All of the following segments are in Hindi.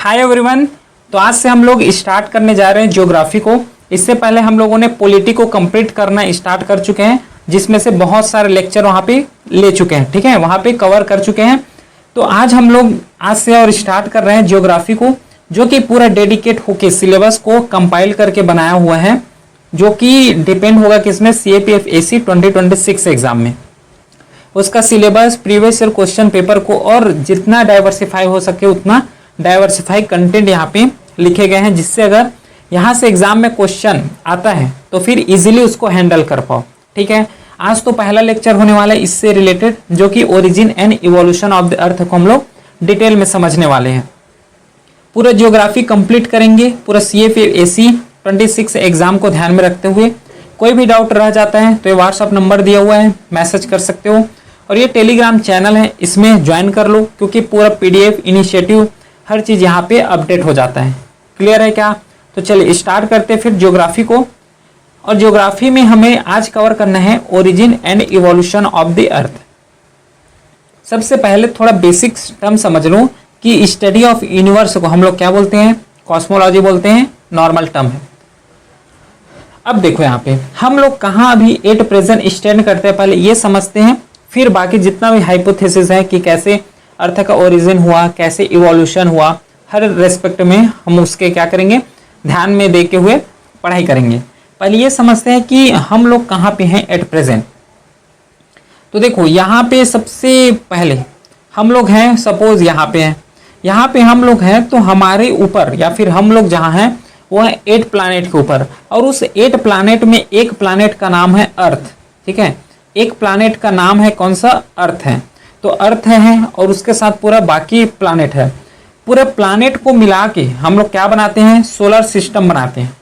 Hi everyone. तो आज से हम लोग स्टार्ट करने जा रहे हैं ज्योग्राफी को। इससे पहले हम लोगों ने पॉलिटी को कंप्लीट करना स्टार्ट कर चुके हैं, जिसमें से बहुत सारे लेक्चर वहाँ पे ले चुके हैं। ठीक है, वहाँ पे कवर कर चुके हैं। तो आज हम लोग आज से और स्टार्ट कर रहे हैं ज्योग्राफी को, जो कि पूरा डेडिकेट होके सिलेबस को कंपाइल करके बनाया हुआ है, जो कि डिपेंड होगा किसमें, CAPF-AC 2026 एग्जाम में। उसका syllabus, previous year question paper को और जितना डाइवर्सिफाई हो सके उतना डाइवर्सिफाई कंटेंट यहाँ पे लिखे गए हैं, जिससे अगर यहाँ से एग्जाम में क्वेश्चन आता है तो फिर इजीली उसको हैंडल कर पाओ। ठीक है, आज तो पहला लेक्चर होने वाला है इससे रिलेटेड, जो कि origin and evolution of the earth को हम लोग डिटेल में समझने वाले हैं। पूरा ज्योग्राफी कंप्लीट करेंगे, पूरा CAPF-AC 26 एग्जाम को ध्यान में रखते हुए। कोई भी डाउट रह जाता है तो ये व्हाट्सअप नंबर दिया हुआ है, मैसेज कर सकते हो। और ये टेलीग्राम चैनल है, इसमें ज्वाइन कर लो, क्योंकि पूरा PDF इनिशिएटिव हर चीज़ यहाँ पे अपडेट हो जाता है। क्लियर है क्या? तो चलिए स्टार्ट करते हैं फिर ज्योग्राफी को। और ज्योग्राफी में हमें आज कवर करना है origin and evolution of the earth. सबसे पहले थोड़ा बेसिक टर्म समझ लो कि स्टडी ऑफ यूनिवर्स को हम लोग क्या बोलते हैं, कॉस्मोलॉजी बोलते हैं, नॉर्मल टर्म है। अब देखो यहाँ पे हम लोग कहाँ अभी एट प्रेजेंट स्टैंड करते हैं, पहले ये समझते हैं, फिर बाकी जितना भी हाइपोथेसिस है कि कैसे अर्थ का ओरिजिन हुआ, कैसे इवोल्यूशन हुआ, हर रेस्पेक्ट में हम उसके क्या करेंगे, ध्यान में देके हुए पढ़ाई करेंगे। पहले ये समझते हैं कि हम लोग कहाँ पे हैं एट प्रेजेंट। तो देखो यहाँ पे सबसे पहले हम लोग हैं, सपोज यहाँ पे हैं, यहाँ पे हम लोग हैं, तो हमारे ऊपर या फिर हम लोग जहाँ हैं वो है 8 प्लैनेट के ऊपर, और उस 8 प्लैनेट में एक प्लैनेट का नाम है अर्थ। ठीक है, एक प्लैनेट का नाम है कौन सा, अर्थ है। तो अर्थ है और उसके साथ पूरा बाकी प्लैनेट है। पूरे प्लैनेट को मिला के हम लोग क्या बनाते हैं, सोलर सिस्टम बनाते हैं।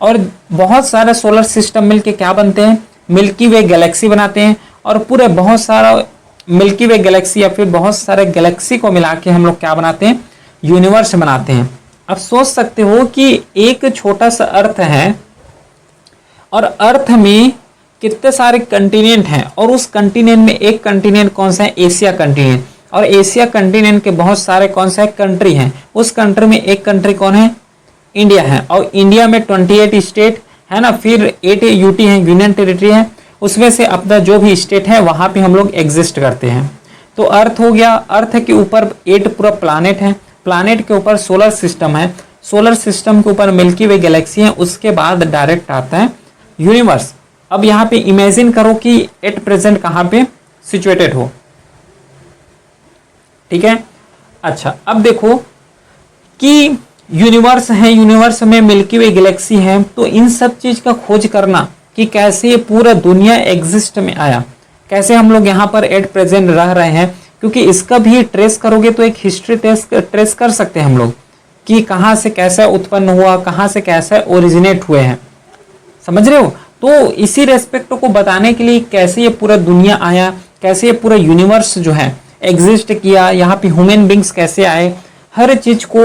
और बहुत सारे सोलर सिस्टम मिलके क्या बनते हैं, मिल्की वे गैलेक्सी बनाते हैं। और पूरे बहुत सारा मिल्की वे गैलेक्सी या फिर बहुत सारे गैलेक्सी को मिला के हम लोग क्या बनाते हैं, यूनिवर्स बनाते हैं। अब सोच सकते हो कि एक छोटा सा अर्थ है और अर्थ में कितने सारे कंटिनेंट हैं, और उस कंटिनेंट में एक कंटिनेंट कौन सा है, एशिया कंटिनेंट। और एशिया कंटिनेंट के बहुत सारे कौन सा कंट्री हैं, उस कंट्री में एक कंट्री कौन है, इंडिया है। और इंडिया में 28 स्टेट है ना, फिर 8 UT है, यूनियन टेरिटरी है। उसमें से अपना जो भी स्टेट है वहाँ पे हम लोग एग्जिस्ट करते हैं। तो अर्थ हो गया, अर्थ के ऊपर 8 पूरा प्लानेट है, प्लानेट के ऊपर सोलर सिस्टम है, सोलर सिस्टम के ऊपर मिल्की वे गैलेक्सी है, उसके बाद डायरेक्ट आता है यूनिवर्स। अब यहाँ पे इमेजिन करो कि एट प्रेजेंट कहाँ पे सिचुएटेड हो। ठीक है, अच्छा अब देखो कि यूनिवर्स है, यूनिवर्स में मिल्की वे गैलेक्सी है, तो इन सब चीज का खोज करना कि कैसे ये पूरा दुनिया एग्जिस्ट में आया, कैसे हम लोग यहाँ पर एट प्रेजेंट रह रहे हैं, क्योंकि इसका भी ट्रेस करोगे तो एक हिस्ट्री ट्रेस कर सकते हैं हम लोग कि कहाँ से कैसा उत्पन्न हुआ, कहाँ से कैसा ओरिजिनेट हुए हैं। समझ रहे हो? तो इसी रेस्पेक्ट को बताने के लिए कैसे ये पूरा दुनिया आया, कैसे ये पूरा यूनिवर्स जो है एग्जिस्ट किया, यहाँ पे ह्यूमन बींग्स कैसे आए, हर चीज को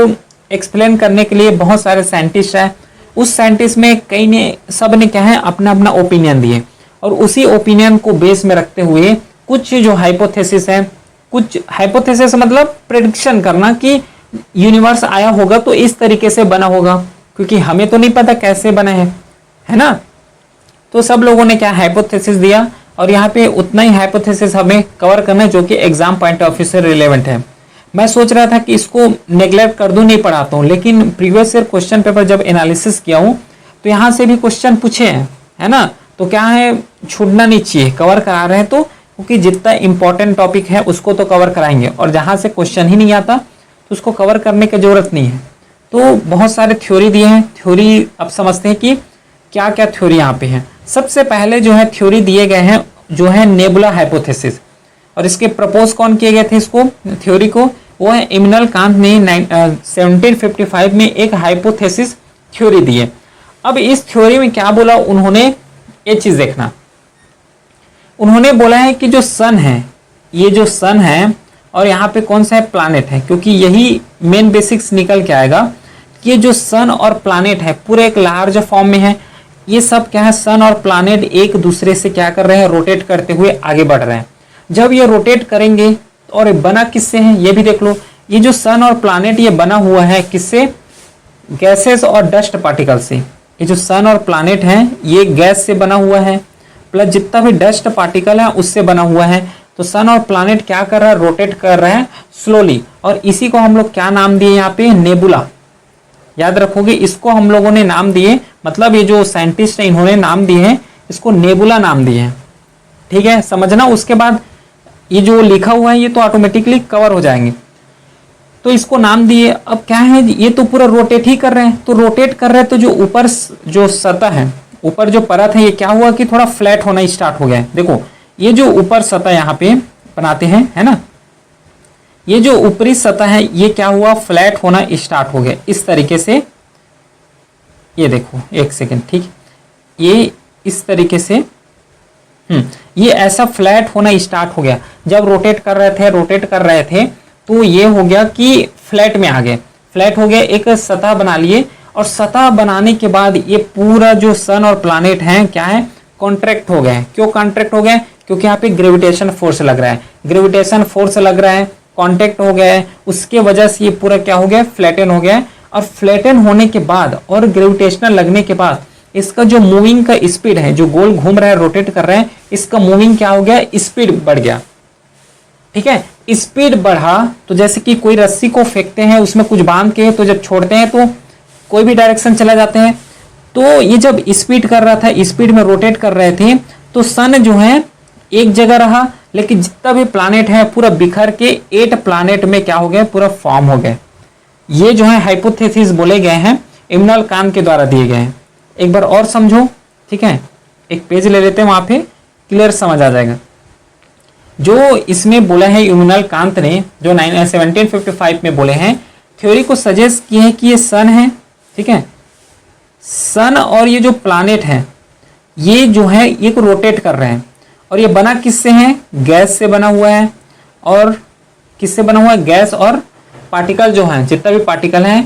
एक्सप्लेन करने के लिए बहुत सारे साइंटिस्ट हैं। उस साइंटिस्ट में कई ने, सब ने क्या है, अपना अपना ओपिनियन दिए, और उसी ओपिनियन को बेस में रखते हुए कुछ जो हाइपोथेसिस है, कुछ हाइपोथेसिस मतलब प्रेडिक्शन करना कि यूनिवर्स आया होगा तो इस तरीके से बना होगा, क्योंकि हमें तो नहीं पता कैसे बना है ना। तो सब लोगों ने क्या हाइपोथेसिस दिया, और यहाँ पे उतना ही हाइपोथेसिस हमें कवर करना है जो कि एग्जाम पॉइंट ऑफ व्यू से रिलेवेंट है। मैं सोच रहा था कि इसको नेग्लेक्ट कर दूं, नहीं पढ़ाता हूँ, लेकिन प्रीवियस ईयर क्वेश्चन पेपर जब एनालिसिस किया हूँ तो यहाँ से भी क्वेश्चन पूछे हैं, है ना। तो क्या है, छूटना नहीं चाहिए, कवर करा रहे हैं तो, क्योंकि जितना इंपॉर्टेंट टॉपिक है उसको तो कवर कराएंगे, और जहाँ से क्वेश्चन ही नहीं आता तो उसको कवर करने की जरूरत नहीं है। तो बहुत सारे थ्योरी दिए हैं, थ्योरी अब समझते हैं कि क्या क्या थ्योरी यहाँ पे है। सबसे पहले जो है थ्योरी दिए गए हैं जो है नेबुला हाइपोथेसिस, और इसके प्रपोज कौन किए गए थे इसको, थ्योरी को, वो है इमैनुअल कांट ने 1755 में एक हाइपोथेसिस थ्योरी दी है। अब इस थ्योरी में क्या बोला उन्होंने, ये चीज देखना, उन्होंने बोला है कि जो सन है, ये जो सन है और यहाँ पे कौन सा है, प्लैनेट है, क्योंकि यही मेन बेसिक्स निकल के आएगा कि ये जो सन और प्लैनेट है पूरे एक लार्ज फॉर्म में है। ये सब क्या है, सन और प्लैनेट एक दूसरे से क्या कर रहे हैं, रोटेट करते हुए आगे बढ़ रहे हैं। जब ये रोटेट करेंगे, और बना किससे है ये भी देख लो, ये जो सन और प्लानेट ये बना हुआ है किससे? गैसेस और डस्ट पार्टिकल से। ये जो सन और प्लानेट है ये गैस से बना हुआ है, प्लस जितना भी डस्ट पार्टिकल है उससे बना हुआ है। तो सन और प्लानेट क्या कर रहा है? रोटेट कर रहा है स्लोली, और इसी को हम लोग क्या नाम दिए यहाँ पे? नेबुला। याद रखोगे, इसको हम लोगों ने नाम दिए, मतलब ये जो साइंटिस्ट है इन्होंने नाम दिए हैं, इसको नेबुला नाम दिए हैं। ठीक है, समझना। उसके बाद ये जो लिखा हुआ है ये तो ऑटोमेटिकली कवर हो जाएंगे, तो इसको नाम दिए। अब क्या है, ये तो पूरा रोटेट ही कर रहे हैं, तो रोटेट कर रहे हैं तो जो ऊपर जो सतह है, ऊपर जो परत है, ये क्या हुआ कि थोड़ा फ्लैट होना स्टार्ट हो गया है। देखो ये जो ऊपर सतह यहाँ पे बनाते हैं, है ना, ये जो ऊपरी सतह है ये क्या हुआ? फ्लैट होना स्टार्ट हो गया इस तरीके से। ये देखो एक सेकेंड, ठीक, ये इस तरीके से ये ऐसा फ्लैट होना स्टार्ट हो गया। जब रोटेट कर रहे थे तो ये हो गया कि फ्लैट में आ गए, फ्लैट हो गया, एक सतह बना लिए। और सतह बनाने के बाद ये पूरा जो सन और प्लैनेट है क्या है? कॉन्ट्रैक्ट हो गए। क्यों कॉन्ट्रैक्ट हो गए? क्योंकि यहाँ पे ग्रेविटेशन फोर्स लग रहा है, ग्रेविटेशन फोर्स लग रहा है, कॉन्टैक्ट हो गया है, उसके वजह से ये पूरा क्या हो गया? फ्लैटन हो गया है। और फ्लैटन होने के बाद और ग्रेविटेशनल लगने के बाद इसका जो मूविंग का स्पीड है, जो गोल घूम रहा है, रोटेट कर रहा है, इसका मूविंग क्या हो गया? स्पीड बढ़ गया। ठीक है, स्पीड बढ़ा तो जैसे कि कोई रस्सी को फेंकते हैं, उसमें कुछ बांध के, तो जब छोड़ते हैं तो कोई भी डायरेक्शन चला जाते हैं। तो ये जब स्पीड कर रहा था, स्पीड में रोटेट कर रहे थे, तो सन जो है एक जगह रहा, लेकिन जितना भी प्लैनेट है पूरा बिखर के 8 प्लैनेट में क्या हो गया? पूरा फॉर्म हो गए। ये जो है हाइपोथेसिस बोले गए हैं, इमनुअल कांत के द्वारा दिए गए हैं। एक बार और समझो, ठीक है, एक पेज ले लेते हैं, वहां पे क्लियर समझ आ जाएगा। जो इसमें बोला है इमनुअल कांत ने, जो 1755 में बोले हैं, थ्योरी को सजेस्ट किए हैं कि ये सन है, ठीक है, सन और ये जो प्लैनेट है ये जो है ये को रोटेट कर रहे हैं। और ये बना किससे है? गैस से बना हुआ है। और किससे बना हुआ है? गैस और पार्टिकल जो है, जितना भी पार्टिकल है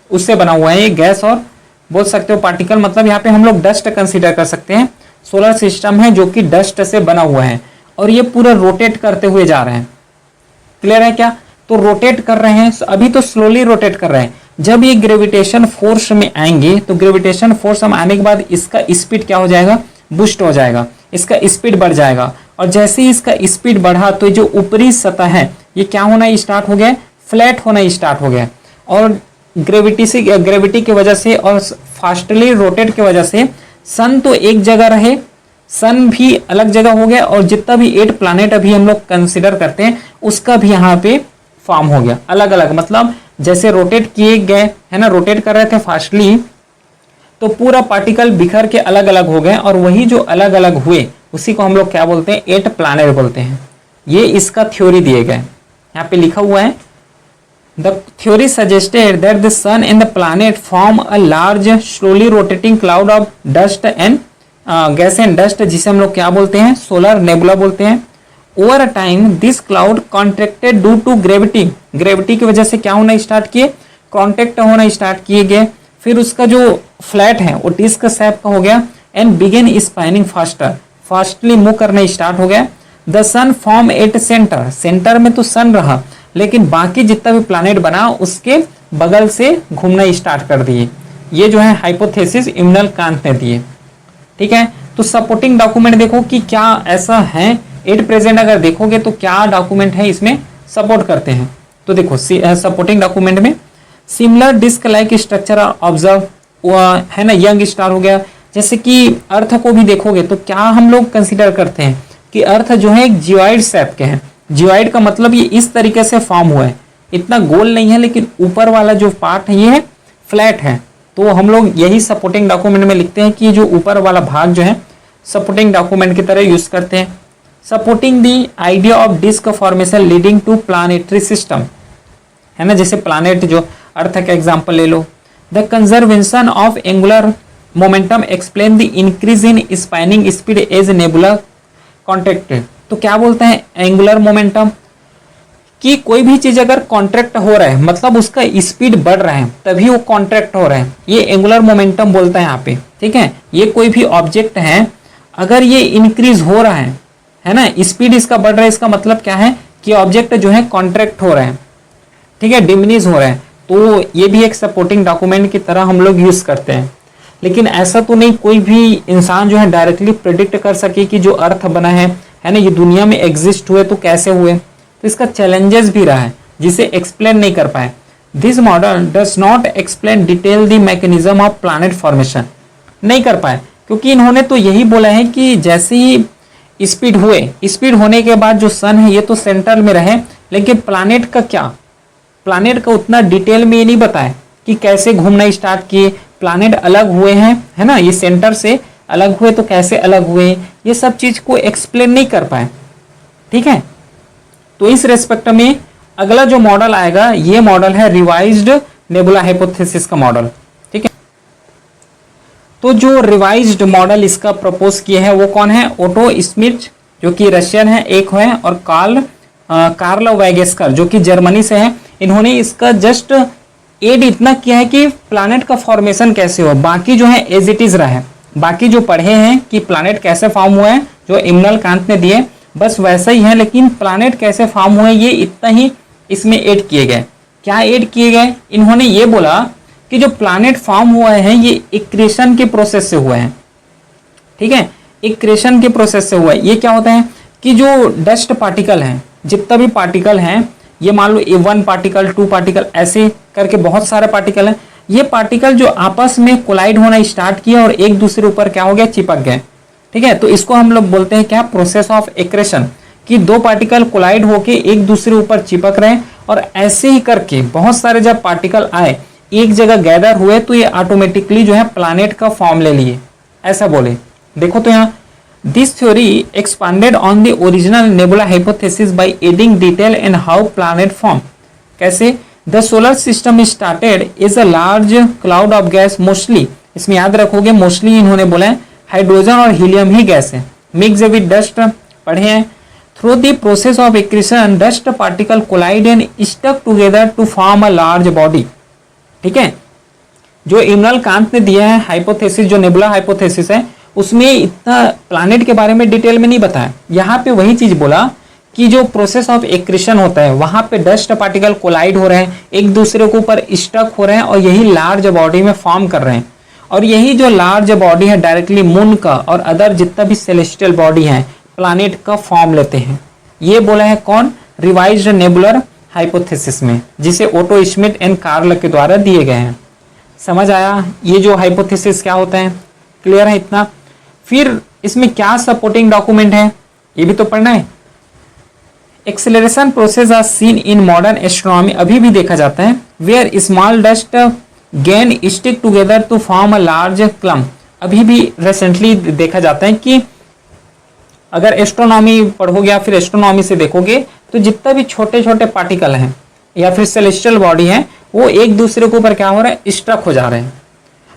उससे बना हुआ है। ये गैस और बोल सकते हो पार्टिकल, मतलब यहाँ पे हम लोग डस्ट कंसीडर कर सकते हैं। सोलर सिस्टम है जो कि डस्ट से बना हुआ है, और ये पूरा रोटेट करते हुए जा रहे हैं। क्लियर है क्या? तो रोटेट कर रहे हैं, अभी तो स्लोली रोटेट कर रहे हैं। जब ये ग्रेविटेशन फोर्स में आएंगे तो ग्रेविटेशन फोर्स में आने के बाद इसका स्पीड क्या हो जाएगा? बूस्ट हो जाएगा, इसका स्पीड बढ़ जाएगा। और जैसे ही इसका स्पीड बढ़ा तो जो ऊपरी सतह है ये क्या होना स्टार्ट हो गया? फ्लैट होना स्टार्ट हो गया। और ग्रेविटी की वजह से और फास्टली रोटेट की वजह से सन तो एक जगह रहे, सन भी अलग जगह हो गया, और जितना भी 8 प्लैनेट अभी हम लोग कंसिडर करते हैं उसका भी यहाँ पे फॉर्म हो गया अलग अलग। मतलब जैसे रोटेट किए गए, है ना, रोटेट कर रहे थे फास्टली, तो पूरा पार्टिकल बिखर के अलग अलग हो गए, और वही जो अलग अलग हुए उसी को हम लोग क्या बोलते हैं? 8 प्लैनेट बोलते हैं। ये इसका थ्योरी दिए गए, यहाँ पे लिखा हुआ है। The theory suggested that the sun and the planet form a large, slowly rotating cloud of dust and gas and dust, जिसे हम लोग क्या बोलते हैं? सोलर नेबुला बोलते हैं। Over a time, this cloud contracted due to gravity. Gravity की वजह से क्या होना स्टार्ट किए? कॉन्ट्रैक्ट होना स्टार्ट किए गए। फिर उसका जो फ्लैट है वो डिस्क शेप का हो गया, and began spinning faster, fastly move करना स्टार्ट हो गया। The sun form at centre, centre में तो सन रहा, लेकिन बाकी जितना भी प्लैनेट बना उसके बगल से घूमना स्टार्ट कर दिए। ये जो है हाइपोथेसिस इमनुअल कांत ने दिए। ठीक है, तो सपोर्टिंग डॉक्यूमेंट देखो कि क्या ऐसा है। एट प्रेजेंट अगर देखोगे तो क्या डॉक्यूमेंट है इसमें सपोर्ट करते हैं, तो देखो सपोर्टिंग डॉक्यूमेंट में similar disc like structure observe, है ना, यंग स्टार हो गया। जैसे कि अर्थ को भी देखोगे तो क्या हम लोग कंसिडर करते हैं कि अर्थ जो है एक जियोइड शेप के हैं। जियोइड का मतलब ये इस तरीके से फॉर्म हुआ है, इतना गोल नहीं है, लेकिन ऊपर वाला जो पार्ट है ये फ्लैट है। तो हम लोग यही सपोर्टिंग डॉक्यूमेंट में लिखते हैं कि जो ऊपर वाला भाग जो है सपोर्टिंग डॉक्यूमेंट की तरह यूज करते हैं। Supporting the idea of disk formation leading to planetary system, है ना, जैसे प्लानेट जो अर्थ का एग्जांपल ले लो। The conservation of angular momentum explain the increase in spinning speed as nebula contracted. तो क्या बोलते हैं एंगुलर मोमेंटम, कि कोई भी चीज अगर कॉन्ट्रैक्ट हो रहा है मतलब उसका स्पीड बढ़ रहा है तभी वो कॉन्ट्रैक्ट हो रहा है, ये एंगुलर मोमेंटम बोलता है यहाँ पे। ठीक है, ये कोई भी ऑब्जेक्ट है अगर ये इंक्रीज हो रहा है ना, स्पीड इसका बढ़ रहा है, इसका मतलब क्या है कि ऑब्जेक्ट जो है कॉन्ट्रैक्ट हो रहा है। ठीक है, डिमिनिश हो रहे हैं, तो ये भी एक सपोर्टिंग डॉक्यूमेंट की तरह हम लोग यूज करते हैं। लेकिन ऐसा तो नहीं कोई भी इंसान जो है डायरेक्टली प्रिडिक्ट कर सके कि जो अर्थ बना है ना, ये दुनिया में एग्जिस्ट हुए तो कैसे हुए, तो इसका चैलेंजेस भी रहा है जिसे एक्सप्लेन नहीं कर पाए। This model does not explain detail the mechanism of planet formation, नहीं कर पाए, क्योंकि इन्होंने तो यही बोला है कि जैसे ही स्पीड हुए, स्पीड होने के बाद जो सन है ये तो सेंटर में रहे, लेकिन प्लैनेट का क्या, प्लैनेट का उतना डिटेल में ये नहीं बताया कि कैसे घूमना स्टार्ट किए, प्लैनेट अलग हुए हैं, है ना, ये सेंटर से अलग हुए तो कैसे अलग हुए, ये सब चीज को एक्सप्लेन नहीं कर पाए। ठीक है, तो इस रेस्पेक्ट में अगला जो मॉडल आएगा ये मॉडल है रिवाइज्ड नेबुला हाइपोथेसिस का मॉडल। ठीक है, तो जो रिवाइज्ड मॉडल इसका प्रपोज किए हैं वो कौन है, ओटो स्मिथ जो कि रशियन है एक है, और कार्ल वैगेस्कर जो कि जर्मनी से है। इन्होंने इसका जस्ट एड इतना किया है कि प्लैनेट का फॉर्मेशन कैसे हुआ, बाकी जो है एज इट इज रहा है, बाकी जो पढ़े हैं कि प्लैनेट कैसे फॉर्म हुआ है जो इमनुअल कांत ने दिए बस वैसा ही है, लेकिन प्लैनेट कैसे फॉर्म हुए ये इतना ही इसमें ऐड किए गए। क्या ऐड किए गए, इन्होंने ये बोला कि जो प्लैनेट फॉर्म हुआ है ये इक्रेशन के प्रोसेस से हुआ है। ठीक है, इक्रेशन के प्रोसेस से हुआ है। ये क्या होता है कि जो डस्ट पार्टिकल हैं, जितना भी पार्टिकल हैं, ये मान लो A1 पार्टिकल 2 पार्टिकल ऐसे करके बहुत सारे पार्टिकल हैं, ये पार्टिकल जो आपस में कोलाइड होना स्टार्ट किया और एक दूसरे ऊपर क्या हो गया, चिपक गए। ठीक है, तो इसको हम लोग बोलते हैं क्या, प्रोसेस ऑफ एक्रेशन, कि दो पार्टिकल कोलाइड होके एक दूसरे ऊपर चिपक रहे हैं, और ऐसे ही करके बहुत सारे जब पार्टिकल आए एक जगह गैदर हुए तो ये ऑटोमेटिकली जो है प्लैनेट का फॉर्म ले लिए, ऐसा बोले। देखो तो यहाँ this theory expanded on the original nebula hypothesis by adding detail in how planet form. कैसे, the solar system started is a large cloud of gas mostly, इसमें याद रखोगे मोस्टली इन्होंने बोला है हाइड्रोजन और हीलियम ही गैस है, मिक्स विद डस्ट पढ़े हैं। Through the process of accretion dust particle collide and stuck together to form a large body. ठीक है, जो इमनुअल कांत ने दिया है हाइपोथेसिस, जो नेबुला हाइपोथेसिस है, उसमें इतना प्लैनेट के बारे में डिटेल में नहीं बताया। यहाँ पे वही चीज बोला कि जो प्रोसेस ऑफ एक्रेशन होता है वहां पे डस्ट पार्टिकल कोलाइड हो रहे हैं, एक दूसरे के ऊपर स्टक हो रहे हैं और यही लार्ज बॉडी में फॉर्म कर रहे हैं, और यही जो लार्ज बॉडी है डायरेक्टली मून का और अदर जितना भी सेलेस्टियल बॉडी है प्लैनेट का फॉर्म लेते हैं। ये बोला है कौन, रिवाइज्ड नेबुलर हाइपोथेसिस में, जिसे ओटो स्मिथ एंड कार्ल के द्वारा दिए गए हैं। समझ आया ये जो हाइपोथेसिस क्या होता है, क्लियर है इतना। फिर इसमें क्या सपोर्टिंग डॉक्यूमेंट है ये भी तो पढ़ना है। Acceleration process are seen in modern astronomy, अभी भी देखा जाता है, where small dust grain stick together to form a large clump. अभी भी रिसेंटली देखा जाता है कि अगर एस्ट्रोनॉमी पढ़ोगे या फिर एस्ट्रोनॉमी से देखोगे तो जितना भी छोटे छोटे पार्टिकल हैं या फिर सेलेस्टियल बॉडी है वो एक दूसरे के ऊपर क्या हो रहा है, स्ट्रक हो जा रहे हैं।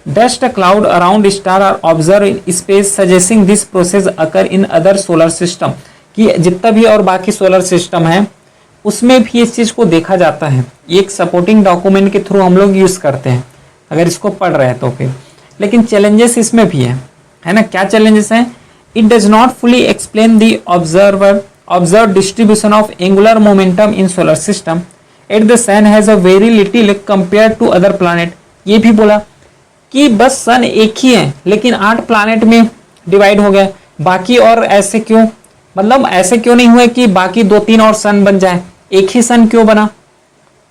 Dust cloud around star are observe in space suggesting this process occur in other solar system, कि जितना भी और बाकी सोलर सिस्टम है उसमें भी इस चीज को देखा जाता है। ये एक सपोर्टिंग डॉक्यूमेंट के थ्रू हम लोग यूज करते हैं अगर इसको पढ़ रहे हैं तो फिर। लेकिन चैलेंजेस इसमें भी है ना, क्या चैलेंजेस हैं, it does not fully explain the observe distribution of angular momentum in solar system at the sun has a very little compare to other planet. ये भी बोला कि बस सन एक ही है लेकिन 8 प्लैनेट में डिवाइड हो गया, बाकी और ऐसे क्यों, मतलब ऐसे क्यों नहीं हुए कि बाकी 2-3 और सन बन जाए, एक ही सन क्यों बना,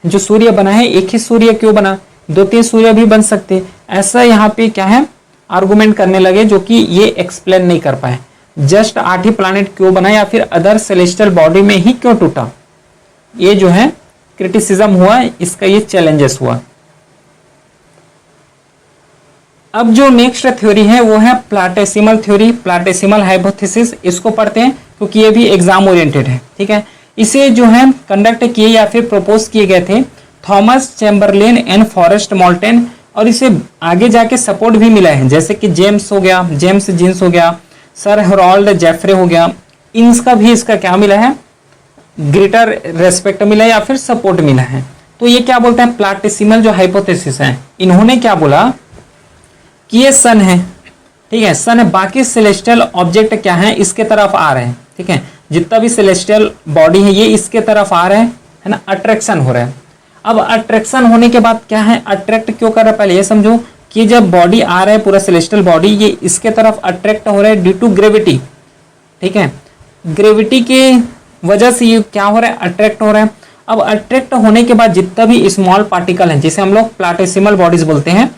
जो सूर्य बना है एक ही सूर्य क्यों बना, 2-3 सूर्य भी बन सकते। ऐसा यहाँ पे क्या है आर्गुमेंट करने लगे जो कि ये एक्सप्लेन नहीं कर पाए, जस्ट 8 ही प्लैनेट क्यों बना या फिर अदर सेलेस्टियल बॉडी में ही क्यों टूटा, ये जो है क्रिटिसिज्म हुआ, इसका ये चैलेंजेस हुआ। अब जो नेक्स्ट थ्योरी है वो है प्लैटेसिमल थ्योरी, प्लैटेसिमल हाइपोथेसिस, इसको पढ़ते हैं क्योंकि ये भी एग्जाम ओरिएंटेड है। ठीक है, इसे जो है कंडक्ट किए या फिर प्रपोज किए गए थे थॉमस चैम्बरलेन एंड फॉरेस्ट मॉल्टन, और इसे आगे जाके सपोर्ट भी मिला है, जैसे कि जेम्स हो गया, जेम्स जीन्स हो गया, सर हेरोल्ड जेफरे हो गया, इनका भी इसका क्या मिला है, ग्रेटर रेस्पेक्ट मिला है या फिर सपोर्ट मिला है। तो ये क्या बोलते हैं, प्लैटेसिमल जो हाइपोथेसिस है, इन्होंने क्या बोला कि ये सन है, ठीक है, सन है, बाकी सेलेस्टियल ऑब्जेक्ट क्या है इसके तरफ आ रहे हैं। ठीक है, जितना भी सेलेस्टियल बॉडी है ये इसके तरफ आ रहे हैं, है ना, अट्रैक्शन हो रहा है। अब अट्रैक्शन होने के बाद क्या है, अट्रैक्ट क्यों कर रहा है, पहले ये समझो कि जब बॉडी आ रहा है पूरा सेलेस्टियल बॉडी, ये इसके तरफ अट्रैक्ट हो रहा है ड्यू टू ग्रेविटी, ठीक है, ग्रेविटी के वजह से ये क्या हो रहा है, अट्रैक्ट हो रहा है। अब अट्रैक्ट होने के बाद जितना भी स्मॉल पार्टिकल हैं, जिसे हम लोग प्लैटिसिमल बॉडीज बोलते हैं,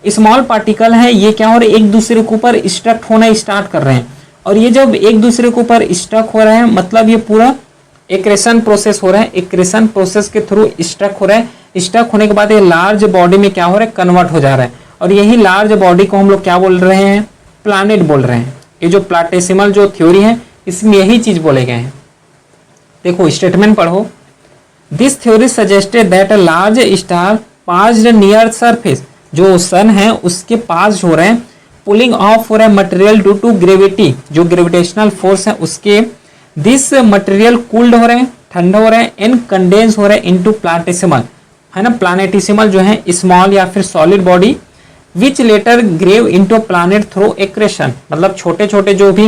स्मॉल पार्टिकल है, ये क्या हो रहे हैं, एक दूसरे के ऊपर स्टक होना स्टार्ट कर रहे हैं। और ये जब एक दूसरे के ऊपर स्टक हो रहे हैं, मतलब ये पूरा एक्रेशन प्रोसेस हो रहा है, एक्रेशन प्रोसेस के थ्रू स्टक हो रहा है। स्टक होने के बाद ये लार्ज बॉडी में क्या हो रहा है, कन्वर्ट हो जा रहा है। और यही लार्ज बॉडी को हम लोग क्या बोल रहे हैं, प्लैनेट बोल रहे हैं। ये जो प्लैटिसिमल जो थ्योरी है, इसमें यही चीज बोले गए हैं। देखो स्टेटमेंट पढ़ो, this theory suggested that a large star passed near surface, जो सन है उसके पास हो रहे हैं, पुलिंग ऑफ हो रहा है मटेरियल ड्यू टू ग्रेविटी, जो ग्रेविटेशनल फोर्स है उसके, दिस मटेरियल कूल्ड हो रहे हैं, ठंडा हो रहा है, एंड कंडेंस हो रहा है इनटू प्लैनेटिसिमल, है ना, प्लैनेटिसिमल जो है स्मॉल या फिर solid body, which later grew into planet through accretion, मतलब छोटे छोटे जो भी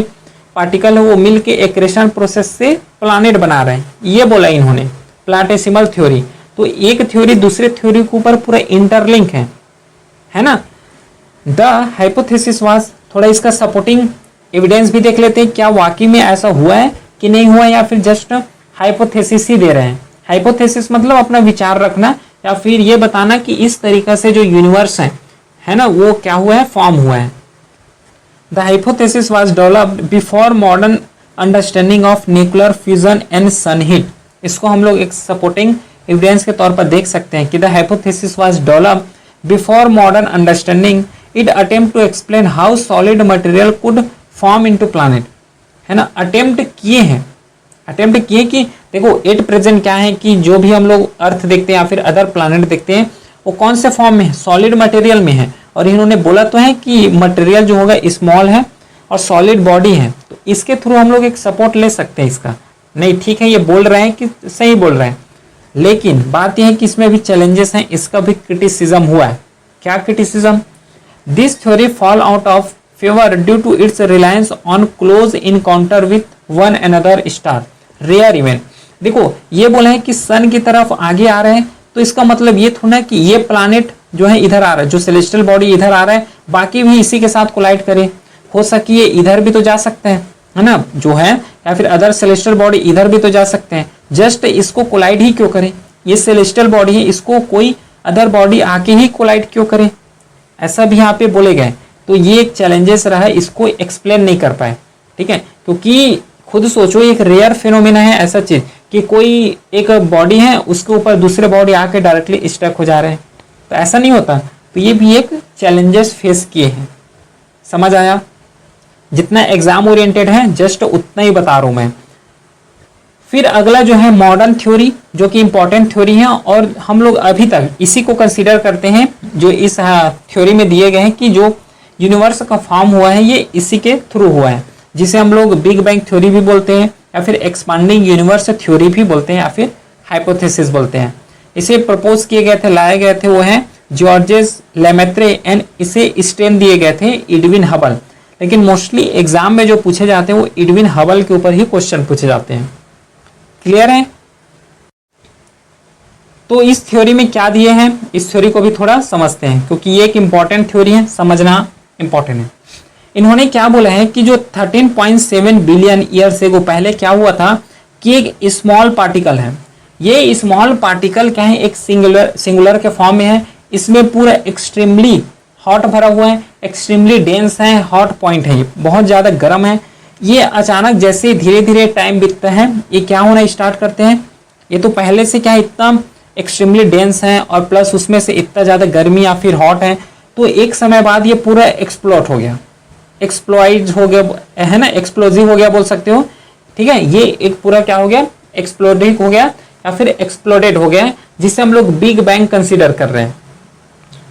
पार्टिकल है वो मिलके एक्रेशन प्रोसेस से प्लैनेट बना रहे हैं, ये बोला इन्होंने प्लैनेटिसिमल थ्योरी। तो एक थ्योरी दूसरे थ्योरी के ऊपर पूरा इंटरलिंक है ना। द हाइपोथेसिस वाज, थोड़ा इसका सपोर्टिंग एविडेंस भी देख लेते हैं, क्या वाकई में ऐसा हुआ है कि नहीं हुआ, या फिर जस्ट हाइपोथेसिस ही दे रहे हैं। हाइपोथेसिस मतलब अपना विचार रखना, या फिर ये बताना कि इस तरीका से जो यूनिवर्स है ना, वो क्या हुआ है, फॉर्म हुआ है। The hypothesis was developed before modern understanding of nuclear fusion and sun heat. इसको हम लोग एक सपोर्टिंग एविडेंस के तौर पर देख सकते हैं कि the hypothesis was developed before modern understanding, it attempt to explain how solid material could form into planet, है ना। अटेम्प्ट किए कि देखो एट प्रेजेंट क्या है कि जो भी हम लोग अर्थ देखते हैं या फिर अदर प्लैनेट देखते हैं, वो कौन से फॉर्म में है, सॉलिड मटेरियल में है। और इन्होंने बोला तो है कि मटेरियल जो होगा स्मॉल है और सॉलिड बॉडी है, तो इसके थ्रू हम लोग एक सपोर्ट ले सकते हैं इसका। नहीं ठीक है, ये बोल रहे हैं कि सही बोल रहे हैं, लेकिन बात यह है कि इसमें भी चैलेंजेस हैं, इसका भी क्रिटिसिज्म हुआ है। क्या criticism, this theory fall out of favour due to its reliance on close encounter with one another star rare event. देखो ये बोले हैं कि सन की तरफ आगे आ रहे हैं, तो इसका मतलब ये थोड़ा कि ये प्लैनेट जो है इधर आ रहा है, जो सेलेस्टियल बॉडी इधर आ रहा है, बाकी भी इसी के साथ कोलाइड करे, हो सके ये इधर भी तो जा सकते हैं, है ना, जो है, या फिर अदर सेलेस्टियल बॉडी इधर भी तो जा सकते हैं, जस्ट इसको कोलाइड ही क्यों करे, ये सेलेस्टियल बॉडी है, इसको कोई अदर बॉडी आके ही कोलाइड क्यों करे, ऐसा भी यहाँ पे बोले गए। तो ये एक चैलेंजेस रहा, इसको एक्सप्लेन नहीं कर पाए, ठीक है, क्योंकि खुद सोचो एक रेयर फिनोमिना है ऐसा चीज कि कोई एक बॉडी है उसके ऊपर दूसरे बॉडी आके डायरेक्टली स्टक हो जा रहे हैं, तो ऐसा नहीं होता। तो ये भी एक चैलेंजेस फेस किए हैं, समझ आया। जितना एग्जाम ओरिएंटेड है जस्ट उतना ही बता रहा हूं मैं। फिर अगला जो है मॉडर्न थ्योरी, जो कि इंपॉर्टेंट थ्योरी है और हम लोग अभी तक इसी को कंसीडर करते हैं, जो इस थ्योरी में दिए गए हैं कि जो यूनिवर्स का फॉर्म हुआ है ये इसी के थ्रू हुआ है, जिसे हम लोग बिग बैंग थ्योरी भी बोलते हैं, या फिर एक्सपांडिंग यूनिवर्स थ्योरी भी बोलते हैं, या फिर हाइपोथेसिस बोलते हैं। इसे प्रपोज किए गए थे, लाए गए थे, वो हैं जॉर्जेस लेमेत्रे एंड इसे स्टेन दिए गए थे एडविन हबल। लेकिन मोस्टली एग्जाम में जो पूछे जाते हैं वो एडविन हबल के ऊपर ही क्वेश्चन पूछे जाते हैं। क्लियर है। तो इस थ्योरी में क्या दिए हैं, इस थ्योरी को भी थोड़ा समझते हैं, क्योंकि ये एक इंपॉर्टेंट थ्योरी है, समझना इंपॉर्टेंट है। इन्होंने क्या बोला है कि जो 13.7 बिलियन ईयर से वो पहले क्या हुआ था कि एक स्मॉल पार्टिकल है, ये स्मॉल पार्टिकल क्या है, एक सिंगुलर के फॉर्म में है, इसमें पूरा एक्सट्रीमली हॉट भरा हुआ है, एक्सट्रीमली डेंस है, हॉट पॉइंट है, ये बहुत ज़्यादा गर्म है। ये अचानक जैसे धीरे धीरे टाइम बीतता है ये क्या होना स्टार्ट करते हैं, ये तो पहले से क्या इतना एक्सट्रीमली डेंस है और प्लस उसमें से इतना ज़्यादा गर्मी या फिर हॉट है, तो एक समय बाद ये पूरा एक्सप्लोड हो गया, एक्सप्लॉइड हो गया, है ना, एक्सप्लोजिव हो गया बोल सकते हो, ठीक है। ये एक पूरा क्या हो गया, एक्सप्लोडिव हो गया या फिर एक्सप्लोडेड हो गया, जिसे हम लोग बिग बैंग कंसीडर कर रहे हैं,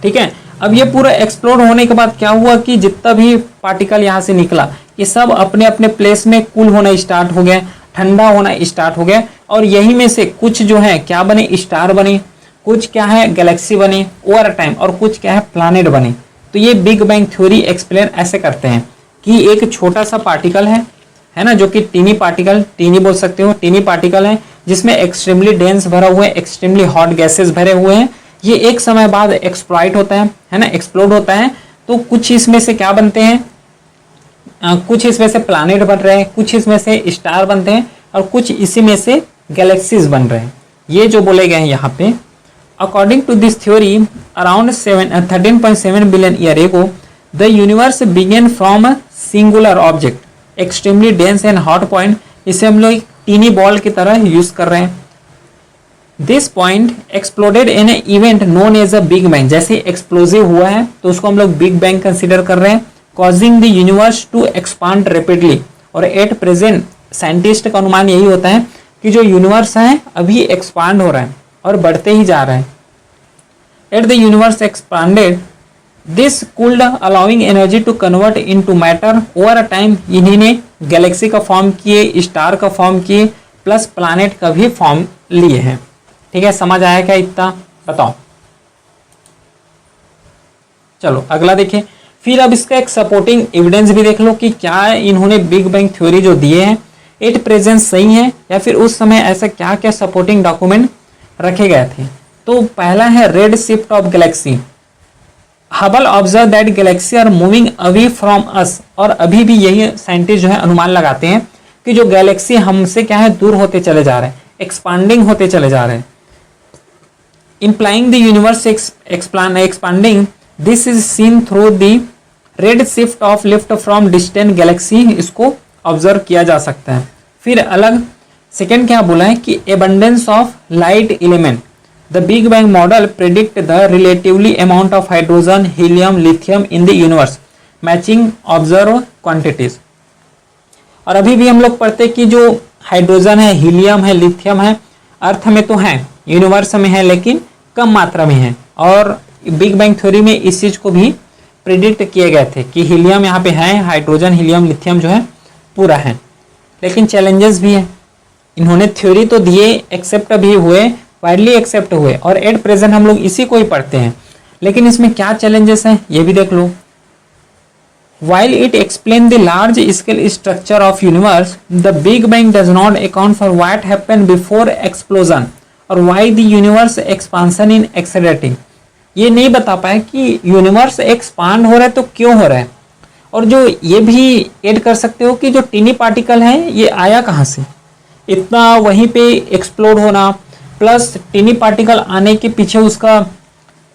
ठीक है। अब ये पूरा एक्सप्लोड होने के बाद क्या हुआ कि जितना भी पार्टिकल यहाँ से निकला ये सब अपने अपने प्लेस में कूल होना स्टार्ट हो गया, ठंडा होना स्टार्ट हो गया, और यही में से कुछ जो है क्या बने, स्टार बने, कुछ क्या है गैलेक्सी बने ओवर टाइम, और कुछ क्या है प्लैनेट बने। तो ये बिग बैंग थ्योरी एक्सप्लेन ऐसे करते हैं कि एक छोटा सा पार्टिकल है ना, जो कि टीनी पार्टिकल, टीनी बोल सकते हो, टीनी पार्टिकल है जिसमें एक्सट्रीमली डेंस भरा हुआ है, एक्सट्रीमली हॉट गैसेस भरे हुए हैं, ये एक समय बाद एक्सप्लॉइट होता है ना, एक्सप्लोड होता है। तो कुछ इसमें से क्या बनते हैं, कुछ इसमें से प्लैनेट बन रहे हैं, कुछ इसमें से स्टार बनते हैं, और कुछ इसी में से गैलेक्सीज बन रहे हैं। ये जो बोले गए हैं यहाँ पे, according to this theory around 13.7 billion year ago the universe began from a singular object extremely dense and hot point. इसे हम लोग टीनी बॉल की तरह यूज कर रहे हैं। This point exploded in a event known as a big bang. जैसे एक्सप्लोजिव हुआ है तो उसको हम लोग बिग बैंग कंसिडर कर रहे हैं। Causing the universe to expand rapidly. और एट प्रेजेंट साइंटिस्ट का अनुमान यही होता है कि जो यूनिवर्स है अभी एक्सपांड हो रहा है और बढ़ते ही जा रहा है। At the universe expanded this cooled allowing energy to convert into matter. Over a time इन्हीं गैलेक्सी का फॉर्म किए, स्टार का फॉर्म किए, प्लस प्लैनेट का भी फॉर्म लिए हैं। ठीक है, समझ आया क्या इतना, बताओ। चलो अगला देखें। फिर अब इसका एक सपोर्टिंग एविडेंस भी देख लो कि क्या इन्होंने बिग बैंग थ्योरी जो दिए हैं एट प्रेजेंट सही है या फिर उस समय ऐसा क्या क्या सपोर्टिंग डॉक्यूमेंट रखे गए थे। तो पहला है red shift of galaxy. Hubble observe that galaxy are moving away from us. और अभी भी यही साइंटिस्ट जो है अनुमान लगाते हैं कि जो गैलेक्सी हमसे क्या है दूर होते चले जा रहे हैं, एक्सपांडिंग होते चले जा रहे हैं। implying the universe expanding. This is seen through the red shift of lift from distant galaxy. इसको ऑब्जर्व किया जा सकता है। फिर अलग सेकेंड क्या बोला है कि abundance of light element. The Big Bang model predict the relatively amount of hydrogen, helium, lithium in the universe, matching observed quantities. और अभी भी हम लोग पढ़ते कि जो हाइड्रोजन है, हीलियम है, लिथियम है, अर्थ में तो है, यूनिवर्स में है, लेकिन कम मात्रा में है। और बिग बैंग थ्योरी में इस चीज को भी प्रिडिक्ट किए गए थे कि हीलियम यहाँ पे है, हाइड्रोजन, हीलियम, लिथियम जो है पूरा है। लेकिन चैलेंजेस भी है। इन्होंने थ्योरी तो दिए, एक्सेप्ट भी हुए, वाइडली एक्सेप्ट हुए, और एट प्रेजेंट हम लोग इसी को ही पढ़ते हैं। लेकिन इसमें क्या चैलेंजेस हैं ये भी देख लो। While it explains the large scale structure of universe, the Big Bang does not account for what happened before explosion और why the universe expansion in accelerating. ये नहीं बता पाए कि यूनिवर्स एक्सपांड हो रहा है तो क्यों हो रहा है। और जो ये भी ऐड कर सकते हो कि जो टीनी पार्टिकल है ये आया कहाँ से, इतना वहीं पे एक्सप्लोड होना, प्लस टीनी पार्टिकल आने के पीछे उसका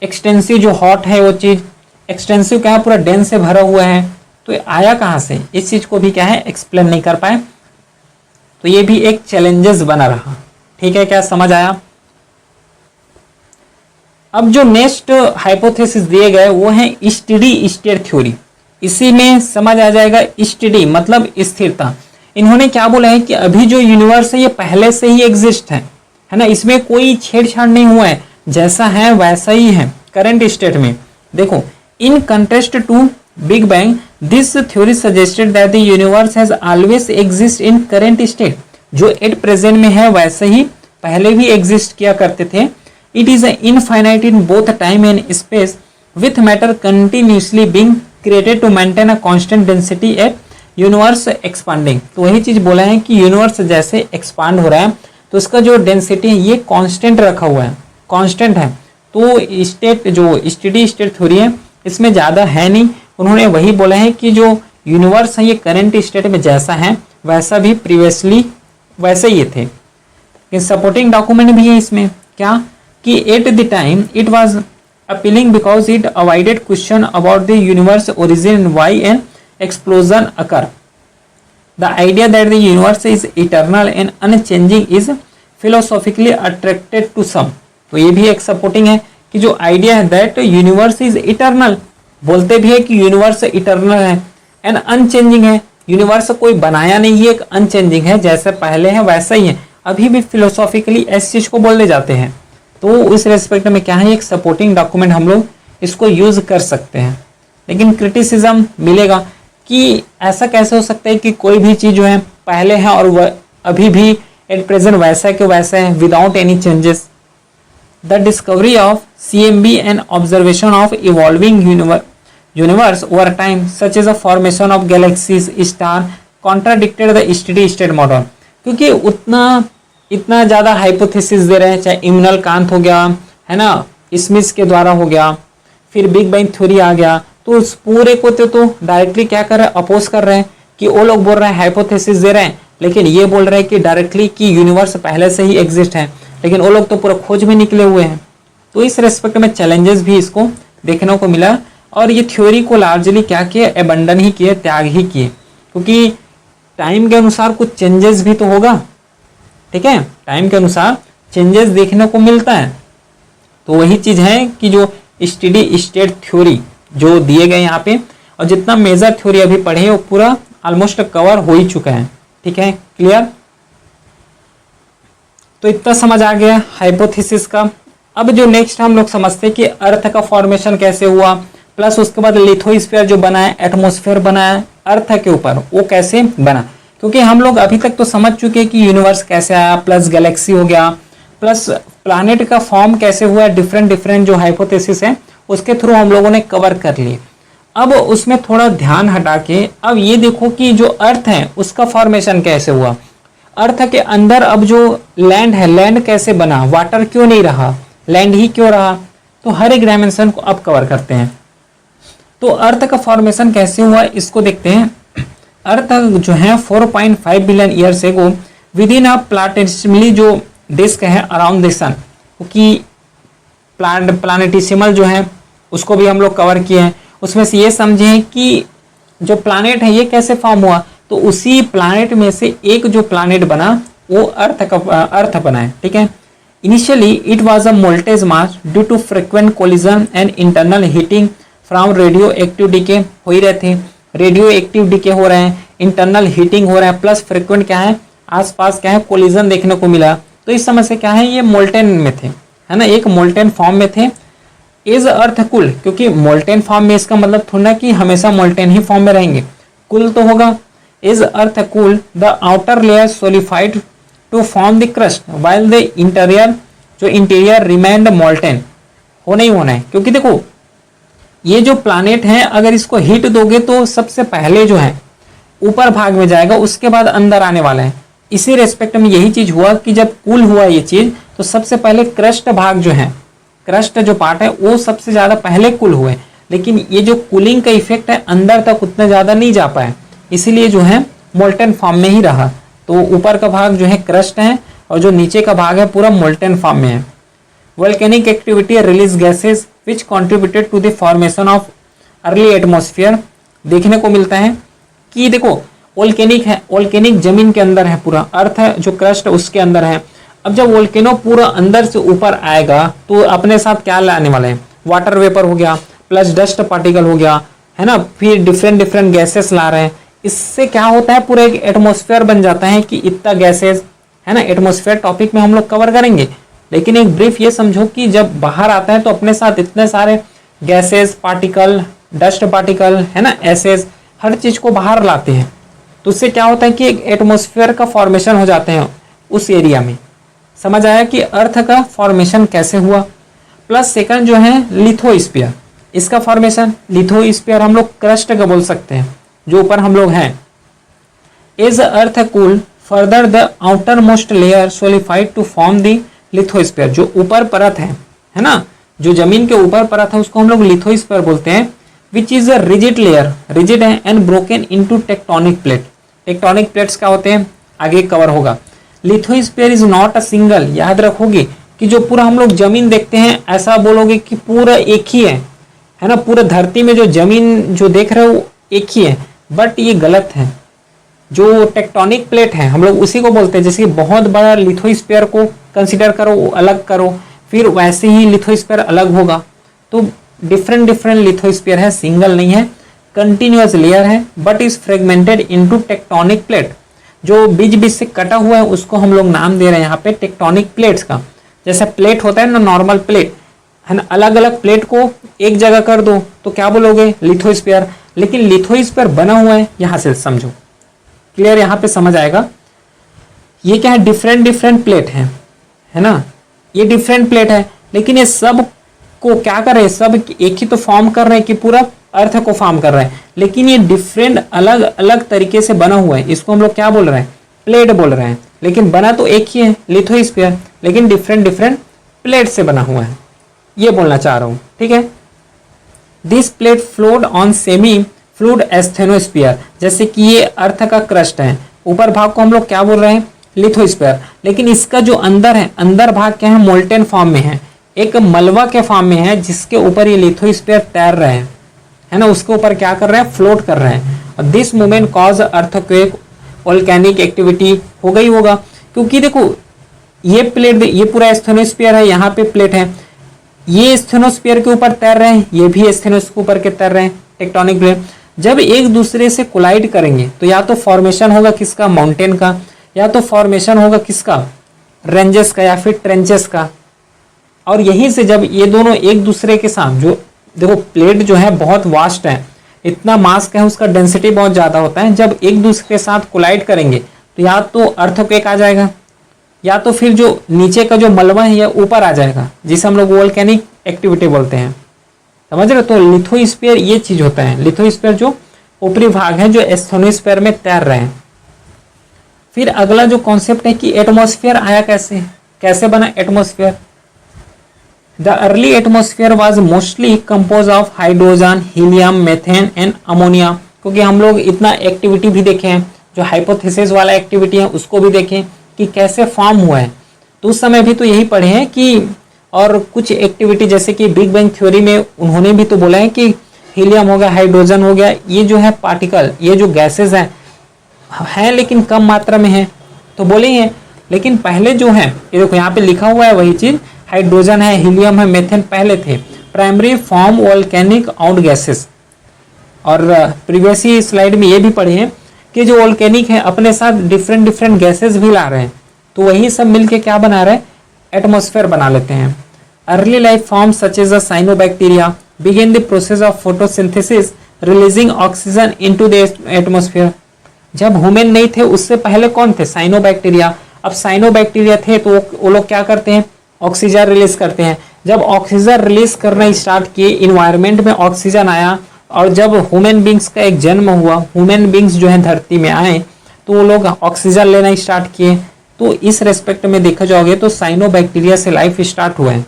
एक्सटेंसिव जो हॉट है वो चीज़ एक्सटेंसिव क्या है, पूरा डेंस से भरा हुआ है, तो आया कहाँ से, इस चीज को भी क्या है एक्सप्लेन नहीं कर पाए। तो ये भी एक चैलेंजेस बना रहा। ठीक है, क्या समझ आया। अब जो नेक्स्ट हाइपोथेसिस दिए गए वो है स्टेडी स्टेट थ्योरी। इसी में समझ आ जाएगा, स्टेडी मतलब स्थिरता। इन्होंने क्या बोला है कि अभी जो यूनिवर्स है ये पहले से ही एग्जिस्ट है ना, इसमें कोई छेड़छाड़ नहीं हुआ है, जैसा है वैसा ही है करंट स्टेट में। देखो, in contrast to big bang this theory suggested that the universe has always exist in current state. जो एट प्रेजेंट में है वैसे ही पहले भी एग्जिस्ट किया करते थे। It is infinite in both time and space with matter continuously being created to maintain a constant density at universe expanding. तो वही चीज बोला है कि यूनिवर्स जैसे एक्सपांड हो रहा है तो इसका जो डेंसिटी है ये कांस्टेंट रखा हुआ है, कांस्टेंट है। तो स्टेट जो स्टेडी स्टेट थ्योरी है इसमें ज़्यादा है नहीं। उन्होंने वही बोला है कि जो यूनिवर्स है ये करंट स्टेट में जैसा है वैसा भी प्रीवियसली वैसे ही थे। सपोर्टिंग डॉक्यूमेंट भी है इसमें क्या कि at the time it was appealing because it avoided question about the universe origin and why an explosion occur. The idea that the universe is eternal and unchanging is philosophically attracted to some. तो ये भी एक सपोर्टिंग है कि जो आइडिया है दैट यूनिवर्स इज इटर्नल, बोलते भी है कि यूनिवर्स इटर्नल है एंड अनचेंजिंग है, यूनिवर्स कोई बनाया नहीं है, एक अनचेंजिंग है, जैसे पहले है वैसा ही है। अभी भी फिलोसॉफिकली इस चीज को बोलने जाते हैं। तो इस रेस्पेक्ट में क्या है, एक सपोर्टिंग डॉक्यूमेंट हम लोग इसको यूज कर सकते हैं। लेकिन क्रिटिसिज्म मिलेगा कि ऐसा कैसे हो सकता है कि कोई भी चीज जो है पहले है और अभी भी एट प्रेजेंट वैसा के वैसा है without any changes. The discovery of CMB and observation of evolving universe over time, such as a formation of galaxies, star, contradicted the steady state model. क्योंकि उतना इतना ज़्यादा हाइपोथेसिस दे रहे हैं, चाहे इम्यूनल कांत हो गया, है ना, स्मिथ के द्वारा हो गया, फिर बिग बैंग थ्योरी आ गया, तो उस पूरे को तो डायरेक्टली क्या कर रहे हैं, अपोज कर रहे हैं कि वो लोग बोल रहे हैं हाइपोथेसिस दे रहे हैं, लेकिन ये बोल रहे हैं कि डायरेक्टली कि यूनिवर्स पहले से ही एग्जिस्ट है, लेकिन वो लोग तो पूरा खोज में निकले हुए हैं। तो इस रेस्पेक्ट में चैलेंजेस भी इसको देखने को मिला, और ये थ्योरी को लार्जली क्या किए, एबंडन ही किए, त्याग ही किए, क्योंकि टाइम के अनुसार कुछ चेंजेस भी तो होगा, ठीक है, टाइम के अनुसार चेंजेस देखने को मिलता है। तो वही चीज है कि जो स्टेडी स्टेट थ्योरी जो दिए गए यहाँ पे, और जितना मेजर थ्योरी अभी पढ़े वो पूरा ऑलमोस्ट कवर हो ही चुका है, ठीक है, क्लियर। तो इतना समझ आ गया हाइपोथेसिस का। अब जो नेक्स्ट हम लोग समझते हैं कि अर्थ का फॉर्मेशन कैसे हुआ, प्लस उसके बाद लिथोस्फीयर जो बना है, एटमॉस्फेयर बना है अर्थ के ऊपर, वो कैसे बना, क्योंकि हम लोग अभी तक तो समझ चुके हैं कि यूनिवर्स कैसे आया, प्लस गैलेक्सी हो गया, प्लस प्लैनेट का फॉर्म कैसे हुआ, डिफरेंट डिफरेंट जो हाइपोथेसिस है उसके थ्रू हम लोगों ने कवर कर लिए। अब उसमें थोड़ा ध्यान हटा के अब ये देखो कि जो अर्थ है उसका फॉर्मेशन कैसे हुआ, अर्थ के अंदर अब जो लैंड है, लैंड कैसे बना, वाटर क्यों नहीं रहा, लैंड ही क्यों रहा, तो हर एक डायमेंशन को अब कवर करते हैं। तो अर्थ का फॉर्मेशन कैसे हुआ इसको देखते हैं। अर्थ जो है 4.5 billion years ago within a planetesimal जो डिस्क है अराउंड द सन, क्योंकि प्लैनेटेसिमल जो है उसको भी हम लोग कवर किए हैं। उसमें से ये समझें कि जो प्लैनेट है ये कैसे फॉर्म हुआ, तो उसी प्लैनेट में से एक जो प्लैनेट बना वो अर्थ बना है, ठीक है। Initially it was a molten mass due to frequent collision and internal heating from radioactive decay हो ही रहे थे, रेडियो एक्टिव डीके हो रहे हैं, इंटरनल हीटिंग हो रहा है, प्लस फ्रिक्वेंट क्या है, आसपास क्या है, कोलिजन देखने को मिला। तो इस समय से क्या है, ये मोल्टेन में थे, है ना, एक मोल्टेन फॉर्म में थे। इज अर्थ कूल, क्योंकि मोल्टेन फॉर्म में इसका मतलब थोड़ा ना कि हमेशा मोल्टेन ही फॉर्म में रहेंगे, कूल तो होगा। Is Earth cool, the outer layer solidified to form the crust while the interior, जो इंटीरियर रिमेन्ड मोल्टेन, होना ही होना है, क्योंकि देखो ये जो प्लैनेट है अगर इसको हीट दोगे तो सबसे पहले जो है ऊपर भाग में जाएगा, उसके बाद अंदर आने वाला है। इसी रेस्पेक्ट में यही चीज हुआ कि जब कूल हुआ ये चीज तो सबसे पहले क्रस्ट भाग जो है, क्रस्ट जो पार्ट है वो सबसे ज्यादा पहले कूल हुए, लेकिन ये जो कूलिंग का इफेक्ट है अंदर तक उतना ज्यादा नहीं जा पाए, इसीलिए जो है मोल्टेन फॉर्म में ही रहा। तो ऊपर का भाग जो है क्रस्ट है और जो नीचे का भाग है पूरा मोल्टेन फॉर्म में है। Volcanic activity release gases which contributed to the formation of early atmosphere, देखने को मिलता है कि देखो वोल्केनिक है, वोल्केनिक जमीन के अंदर है, पूरा अर्थ है जो क्रस्ट उसके अंदर है। अब जब वोल्केनो पूरा अंदर से ऊपर आएगा तो अपने साथ क्या लाने वाले हैं, वाटर वेपर हो गया, प्लस डस्ट पार्टिकल हो गया, है ना, फिर डिफरेंट डिफरेंट गैसेस ला रहे हैं। इससे क्या होता है, पूरा एक एटमॉस्फेयर बन जाता है कि इतना गैसेस, है ना, एटमॉस्फेयर टॉपिक में हम लोग कवर करेंगे, लेकिन एक ब्रीफ ये समझो कि जब बाहर आता है तो अपने साथ इतने सारे गैसेस, पार्टिकल, डस्ट पार्टिकल, है ना, एसेस, हर चीज को बाहर लाते हैं। तो उससे क्या होता है कि एक एटमॉस्फेयर का फॉर्मेशन हो जाते हैं उस एरिया में। समझ आया कि अर्थ का फॉर्मेशन कैसे हुआ। प्लस सेकंड जो है लिथोस्फीयर, इसका फॉर्मेशन, लिथोस्फीयर हम लोग क्रस्ट का बोल सकते हैं, जो ऊपर हम लोग हैं। Is Earth cool further the outermost layer solidified to form the lithosphere, जो ऊपर परत है ना, जो जमीन के ऊपर परत है उसको हम लोग लिथोस्फीयर बोलते हैं। Which is a rigid layer, rigid है and broken into tectonic plate. Tectonic plates क्या होते हैं आगे कवर होगा। Lithosphere is not a single, याद रखोगे कि जो पूरा हम लोग जमीन देखते हैं ऐसा बोलोगे कि पूरा एक ही है ना, पूरा धरती में जो जमीन जो देख रहे हो एक ही है, बट ये गलत है। जो टेक्टोनिक प्लेट है हम लोग उसी को बोलते हैं, जैसे कि बहुत बड़ा लिथोस्फीयर को कंसिडर करो, अलग करो, फिर वैसे ही लिथोस्फीयर अलग होगा। तो डिफरेंट डिफरेंट लिथोस्फीयर है, सिंगल नहीं है, कंटिन्यूअस लेयर है, but is fragmented into tectonic plate. जो बीच बीच से कटा हुआ है उसको हम लोग नाम दे रहे हैं यहाँ पे टेक्टोनिक प्लेट्स का। जैसे प्लेट होता है ना, नॉर्मल प्लेट है ना, अलग अलग प्लेट को एक जगह कर दो तो क्या बोलोगे, लिथोस्फीयर। लेकिन लिथोस्फीयर बना हुआ है यहाँ से, समझो क्लियर, यहाँ पे समझ आएगा। ये क्या है, डिफरेंट डिफरेंट प्लेट है ना, ये डिफरेंट प्लेट है, लेकिन ये सब को क्या कर रहे हैं, सब एक ही तो फॉर्म कर रहे हैं कि पूरा अर्थ को फॉर्म कर रहे हैं, लेकिन ये डिफरेंट अलग अलग तरीके से बना हुआ है। इसको हम लोग क्या बोल रहे हैं, प्लेट बोल रहे हैं। लेकिन बना तो एक ही है लिथोस्फीयर, लेकिन डिफरेंट डिफरेंट प्लेट से बना हुआ है, ये बोलना चाह रहा हूँ, ठीक है। This plate flowed on semi fluid asthenosphere, जैसे कि ये अर्थ का क्रस्ट है, ऊपर भाग को हम लोग क्या बोल रहे हैं, लिथोस्फीयर, लेकिन इसका जो अंदर है, अंदर भाग क्या है, मोल्टेन फॉर्म में है, एक मलवा के फॉर्म में है, जिसके ऊपर ये लिथोस्फीयर तैर रहे हैं, है ना, उसके ऊपर क्या कर रहे हैं, फ्लोट कर रहे हैं। और this movement cause earthquake, volcanic activity हो गई होगा, क्योंकि देखो ये प्लेट, ये पूरा स्टेनोस्फीयर है, यहाँ पे प्लेट है, ये स्टेनोस्फीयर के ऊपर तैर रहे हैं, ये भी स्टेनोस्फीयर के ऊपर के तैर रहे हैं, टेक्टोनिक प्लेट। जब एक दूसरे से कोलाइड करेंगे तो या तो फॉर्मेशन होगा किसका, माउंटेन का, या तो फॉर्मेशन होगा किसका, रेंजेस का, या फिर ट्रेंचेस का। और यहीं से जब ये दोनों एक दूसरे के साथ, जो देखो प्लेट जो है बहुत वास्ट है, इतना मास का है, उसका डेंसिटी बहुत ज़्यादा होता है, जब एक दूसरे के साथ कोलाइड करेंगे तो या तो अर्थक्वेक आ जाएगा, या तो फिर जो नीचे का जो मलबा है ये ऊपर आ जाएगा, जिसे हम लोग वोल्केनिक एक्टिविटी बोलते हैं, समझ रहे हो। तो लिथोस्फीयर ये चीज होता है, लिथोस्फीयर जो ऊपरी भाग है, जो स्टेनोस्फीयर में तैर रहे हैं। फिर अगला जो कॉन्सेप्ट है कि एटमॉस्फेयर आया कैसे, कैसे बना atmosphere. The early atmosphere was mostly compose of hydrogen, helium, methane and ammonia, क्योंकि हम लोग इतना एक्टिविटी भी देखे हैं, जो हाइपोथेसिस वाला एक्टिविटी है उसको भी देखें कि कैसे फॉर्म हुआ है, तो उस समय भी तो यही पढ़े हैं कि, और कुछ एक्टिविटी जैसे कि बिग बैंग थ्योरी में उन्होंने भी तो बोला है कि हीलियम हो गया, हाइड्रोजन हो गया, ये जो है पार्टिकल, ये जो गैसेज हैं लेकिन कम मात्रा में है, तो बोले हैं। लेकिन पहले जो है, ये देखो यहाँ पे लिखा हुआ है वही चीज, हाइड्रोजन है, हीलियम है, मेथेन पहले थे, primary form volcanic out gases. और प्रीवियस स्लाइड में ये भी पढ़े हैं कि जो वोल्केनिक है अपने साथ डिफरेंट डिफरेंट गैसेस भी ला रहे हैं, तो वही सब मिलके क्या बना रहे हैं, एटमॉस्फेयर बना लेते हैं। Early life form such as a cyanobacteria begin the process of photosynthesis releasing oxygen into the atmosphere. जब ह्यूमन नहीं थे उससे पहले कौन थे, साइनोबैक्टीरिया। अब साइनोबैक्टीरिया थे तो वो लोग क्या करते हैं, ऑक्सीजन रिलीज करते हैं। जब ऑक्सीजन रिलीज करना स्टार्ट किए, इन्वायरमेंट में ऑक्सीजन आया, और जब ह्यूमन बींग्स का एक जन्म हुआ, ह्यूमन बींग्स जो है धरती में आए, तो वो लोग ऑक्सीजन लेना स्टार्ट किए। तो इस रेस्पेक्ट में देखा जाओगे तो साइनोबैक्टीरिया से लाइफ स्टार्ट हुआ है,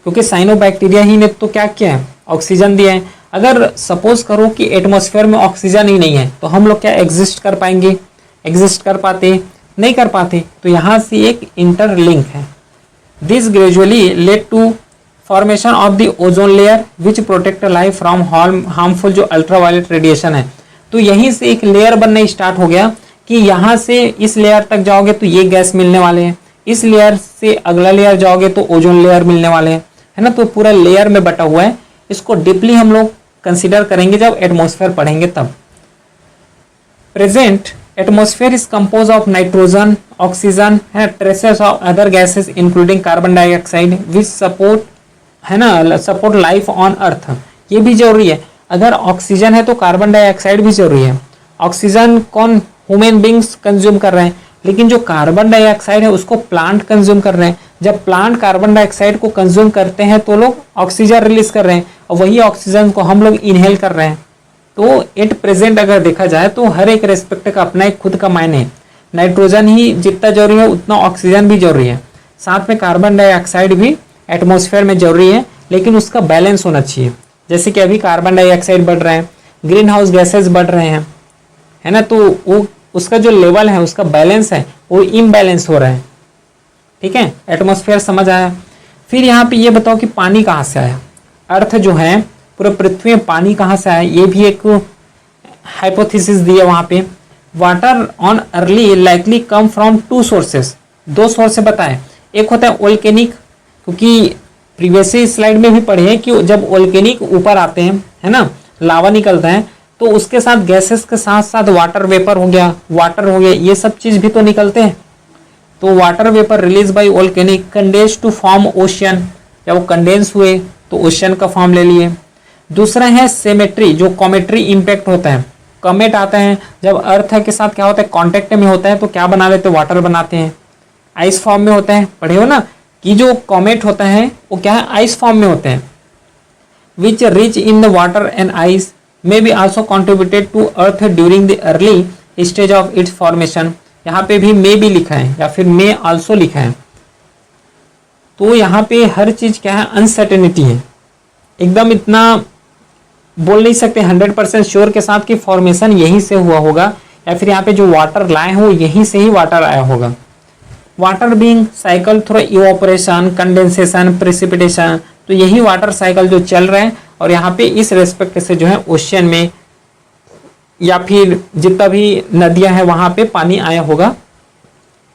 क्योंकि साइनोबैक्टीरिया ही ने तो क्या किया है, ऑक्सीजन दिया है। अगर सपोज करो कि एटमॉस्फेयर में ऑक्सीजन ही नहीं है, तो हम लोग क्या एग्जिस्ट कर पाएंगे, एग्जिस्ट कर पाते, नहीं कर पाते। तो यहाँ से एक इंटरलिंक है। This gradually led to formation of the ozone layer which protect life from harmful जो अल्ट्रावायलेट रेडिएशन है। तो यहीं से एक लेयर बनना स्टार्ट हो गया कि यहाँ से इस लेयर तक जाओगे तो ये गैस मिलने वाले हैं, इस लेयर से अगला लेयर जाओगे तो ओजोन लेयर मिलने वाले हैं, है ना। तो पूरा लेयर में बटा हुआ है। इसको डीपली हम लोग कंसिडर करेंगे जब एटमॉस्फेयर पढ़ेंगे तब। Present atmosphere is compose of nitrogen, oxygen, है, traces of other gases including carbon dioxide which support, है ना, सपोर्ट लाइफ ऑन अर्थ। ये भी जरूरी है। अगर ऑक्सीजन है तो कार्बन डाइऑक्साइड भी जरूरी है। ऑक्सीजन कौन, ह्यूमन बींग्स कंज्यूम कर रहे हैं, लेकिन जो कार्बन डाइऑक्साइड है उसको प्लांट कंज्यूम कर रहे हैं। जब प्लांट कार्बन डाइऑक्साइड को कंज्यूम करते हैं तो लोग ऑक्सीजन रिलीज कर रहे हैं, और वही ऑक्सीजन को हम लोग इनहेल कर रहे हैं। तो एट प्रेजेंट अगर देखा जाए तो हर एक रेस्पेक्ट का अपना एक खुद का मायने है। नाइट्रोजन ही जितना जरूरी है उतना ऑक्सीजन भी जरूरी है, साथ में कार्बन डाइऑक्साइड भी एटमॉस्फेयर में जरूरी है, लेकिन उसका बैलेंस होना चाहिए। जैसे कि अभी कार्बन डाइऑक्साइड बढ़ रहे हैं, ग्रीन हाउस गैसेज बढ़ रहे हैं, है ना, तो वो उसका जो लेवल है, उसका बैलेंस है, वो इम्बैलेंस हो रहा है। ठीक है, एटमॉस्फेयर समझ आया। फिर यहाँ पे ये बताओ कि पानी कहाँ से आया। अर्थ जो है पूरे पृथ्वी में पानी कहाँ से आया, ये भी एक हाइपोथेसिस दिया वहाँ पे। Water on early likely come from to sources, दो सोर्स बताए। एक होता है वोल्केनिक, क्योंकि प्रीवियस स्लाइड में भी पढ़े हैं कि जब वोल्केनिक ऊपर आते हैं, है ना, लावा निकलता है, तो उसके साथ गैसेस के साथ साथ वाटर वेपर हो गया, वाटर हो गया, ये सब चीज भी तो निकलते हैं। तो water vapour release by volcanic condense to form ocean, जब वो कंडेंस हुए तो ओशियन का फॉर्म ले लिए। दूसरा है सेमेट्री, जो कॉमेट्री इम्पैक्ट होता है। कॉमेट आता है जब अर्थ के साथ क्या होता है, कॉन्टेक्ट में होता है, तो क्या बना लेते हैं, वाटर बनाते हैं। आइस फॉर्म में होता है, पढ़े हो ना कि जो कॉमेट होता है वो क्या है, आइस फॉर्म में होते हैं। Which rich in the water and ice may be also contributed to earth during the early stage of its formation। यहाँ पे भी मे भी लिखा है या फिर मे आल्सो लिखा है। तो यहाँ पे हर चीज क्या है, अनसर्टेनिटी है, एकदम इतना बोल नहीं सकते 100% श्योर के साथ कि फॉर्मेशन यहीं से हुआ होगा या फिर यहाँ पे जो वाटर लाए हो यहीं से ही वाटर आया होगा। Water being cycle through evaporation, condensation, precipitation, तो यही वाटर साइकिल जो चल रहा है और यहाँ पे इस रेस्पेक्ट से जो है ओशियन में या फिर जितना भी नदियां हैं वहां पे पानी आया होगा,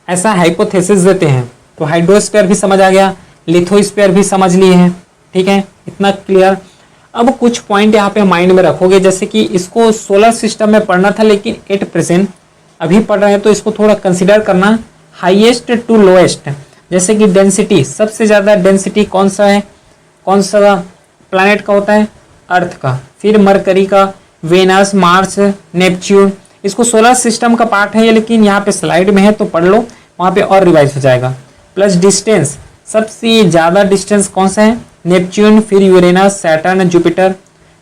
ऐसा हाइपोथेसिस देते हैं। तो हाइड्रोस्फीयर भी समझ आ गया, लिथोस्फीयर भी समझ लिए हैं, ठीक है, इतना क्लियर। अब कुछ पॉइंट यहाँ पे माइंड में रखोगे, जैसे कि इसको सोलर सिस्टम में पढ़ना था लेकिन एट प्रेजेंट अभी पढ़ रहे हैं तो इसको थोड़ा कंसिडर करना। हाईएस्ट टू लोएस्ट, जैसे कि डेंसिटी, सबसे ज़्यादा डेंसिटी कौन सा है, कौन सा प्लैनेट का होता है, अर्थ का, फिर मरकरी का, वेनस, मार्स, नेपच्यून। इसको सोलर सिस्टम का पार्ट है ये, लेकिन यहाँ पे स्लाइड में है तो पढ़ लो, वहाँ पे और रिवाइज हो जाएगा। प्लस डिस्टेंस, सबसे ज़्यादा डिस्टेंस कौन सा है, नेपच्यून, फिर यूरेनस, सैटर्न, जुपिटर,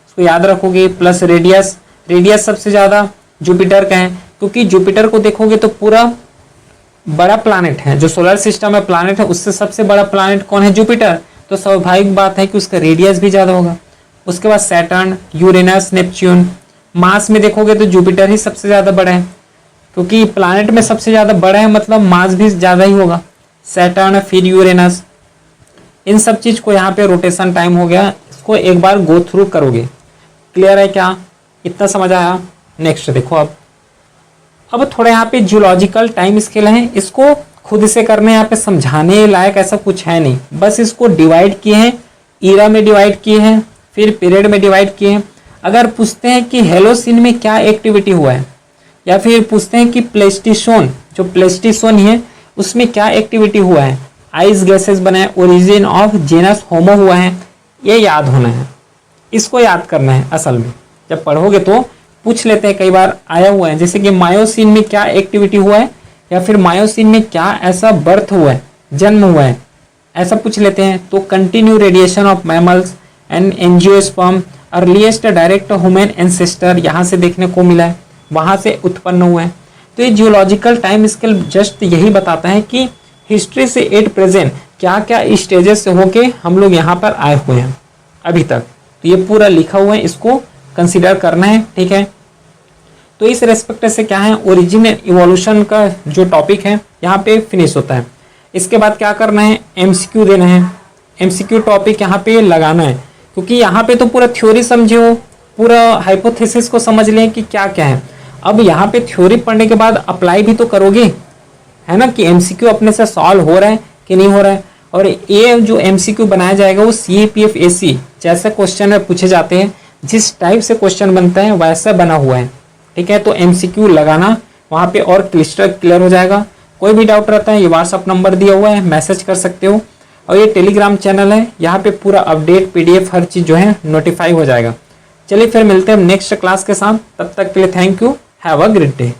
इसको याद रखोगे। प्लस रेडियस, रेडियस सबसे ज़्यादा जुपिटर का है, क्योंकि जुपिटर को देखोगे तो पूरा बड़ा प्लैनेट है, जो सोलर सिस्टम में प्लैनेट है उससे सबसे बड़ा प्लैनेट कौन है, जुपिटर, तो स्वाभाविक बात है कि उसका रेडियस भी ज़्यादा होगा। उसके बाद सैटर्न, यूरेनस, नेपच्यून। मास में देखोगे तो जुपिटर ही सबसे ज़्यादा बड़ा है, क्योंकि प्लैनेट में सबसे ज़्यादा बड़ा है मतलब मास भी ज़्यादा ही होगा। सैटर्न, फिर यूरेनस, इन सब चीज़ को यहाँ पे रोटेशन टाइम हो गया, इसको एक बार गो थ्रू करोगे। क्लियर है क्या, इतना समझ आया। नेक्स्ट देखो, अब थोड़ा यहाँ पे जियोलॉजिकल टाइम स्केल है, इसको खुद से करने, यहाँ पे समझाने लायक ऐसा कुछ है नहीं, बस इसको डिवाइड किए हैं, ईरा में डिवाइड किए हैं, फिर पीरियड में डिवाइड किए हैं। अगर पूछते हैं कि हेलोसिन में क्या एक्टिविटी हुआ है, या फिर पूछते हैं कि प्लेस्टिसोन, जो प्लेस्टिसोन है उसमें क्या एक्टिविटी हुआ है, आइस गैसेस बनाए, ओरिजिन ऑफ जेनस होमो हुआ है, ये याद होना है, इसको याद करना है। असल में जब पढ़ोगे तो पूछ लेते हैं, कई बार आया हुआ है, जैसे कि मायोसिन में क्या एक्टिविटी हुआ है, या फिर मायोसिन में क्या ऐसा बर्थ हुआ है, जन्म हुआ है, ऐसा पूछ लेते हैं। तो continue radiation of mammals and angiosperm, earliest direct human ancestor यहाँ से देखने को मिला है, वहाँ से उत्पन्न हुआ है। तो ये जियोलॉजिकल टाइम स्केल जस्ट यही बताता है कि हिस्ट्री से एट प्रेजेंट क्या क्या स्टेजेस से होके हम लोग यहाँ पर आए हुए हैं अभी तक। तो ये पूरा लिखा हुआ है, इसको कंसिडर करना है, ठीक है। तो इस रेस्पेक्ट से क्या है, ओरिजिन एंड इवोल्यूशन का जो टॉपिक है यहाँ पे फिनिश होता है। इसके बाद क्या करना है, एमसीक्यू देना है, एमसीक्यू टॉपिक यहाँ पे लगाना है, क्योंकि यहाँ पे तो पूरा थ्योरी समझे हो, पूरा हाइपोथेसिस को समझ लें कि क्या क्या है। अब यहाँ पे थ्योरी पढ़ने के बाद अप्लाई भी तो करोगे, है ना, कि एमसीक्यू अपने से सॉल्व हो रहा है कि नहीं हो रहा है। और ये जो एमसीक्यू बनाया जाएगा वो सीएपीएफ एसी जैसे क्वेश्चन में पूछे जाते हैं, जिस टाइप से क्वेश्चन बनता है वैसा बना हुआ है, ठीक है। तो एमसीक्यू लगाना, वहाँ पे और क्लिस्टर क्लियर हो जाएगा। कोई भी डाउट रहता है, ये व्हाट्सअप नंबर दिया हुआ है, मैसेज कर सकते हो। और ये टेलीग्राम चैनल है, यहाँ पे पूरा अपडेट पीडीएफ हर चीज़ जो है नोटिफाई हो जाएगा। चलिए फिर मिलते हैं नेक्स्ट क्लास के साथ, तब तक के लिए thank you, have a great day.